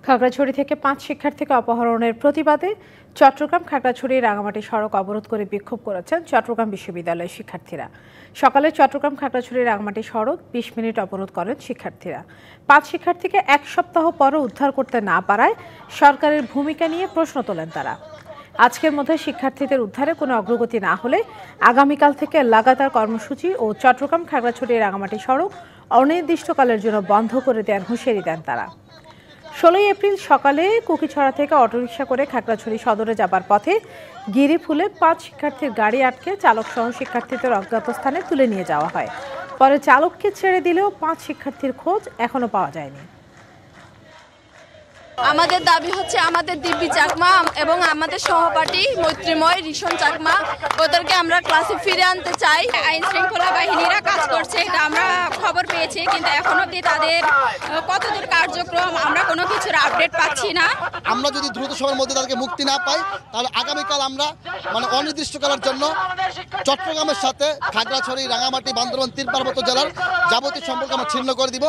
খাগড়াছড়ি থেকে ৫ শিক্ষার্থীকে অপহরণের প্রতিবাদে চট্টগ্রাম খাগড়াছড়ি রাঙামাটি সড়ক অবরোধ করে বিক্ষোভ করেছেন চট্টগ্রাম বিশ্ববিদ্যালয়ের শিক্ষার্থীরা। সকালে চট্টগ্রাম খাগড়াছড়ি রাঙামাটি সড়ক ২০ মিনিট অবরোধ করেন শিক্ষার্থীরা। ৫ শিক্ষার্থীকে এক সপ্তাহ পরও উদ্ধার করতে না পারায় সরকারের ভূমিকা নিয়ে প্রশ্ন তোলেন তারা। আজকের মধ্যে শিক্ষার্থীদের উদ্ধারে কোনো অগ্রগতি না হলে আগামীকাল থেকে লাগাতার কর্মসূচি ও চট্টগ্রাম খাগড়াছড়ি রাঙামাটি সড়ক অনির্দিষ্টকালের জন্য বন্ধ করে দেওয়ার হুঁশিয়ারি দেন তারা। ১৬ এপ্রিল সকালে কুকিছড়া থেকে অটোরিকশা করে খাগড়াছড়ি সদরে যাবার পথে গিরিফুলে ৫ শিক্ষার্থীর গাড়ি আটকে চালকসহ শিক্ষার্থীদের অজ্ঞাত স্থানে তুলে নিয়ে যাওয়া হয়। পরে চালককে ছেড়ে দিলেও ৫ শিক্ষার্থীর খোঁজ এখনো পাওয়া যায়নি। আমাদের দাবি হচ্ছে আমাদের দিব্যি চাকমা এবং আমাদের সহপাঠী মৈত্রীময় রিশন চাকমা ওদেরকে আমরা ক্লাসে ফিরে আনতে চাই। আইন শৃঙ্খলা বাহিনীরা কাজ করছে, এটা আমরা খবর পেয়েছি, কিন্তু এখন অবধি তাদের কতদূর কার্যক্রম আমরা কোনো কিছুর আপডেট পাচ্ছি না। আমরা যদি দ্রুত সময়ের মধ্যে তাদেরকে মুক্তি না পাই তাহলে আগামীকাল আমরা অনির্দিষ্টকালের জন্য চট্টগ্রামের সাথে খাগড়াছড়ি, রাঙামাটি, বান্দরবান, ৩ পার্বত্য জেলার যাবতীয় সম্পর্ক আমরা ছিন্ন করে দিব।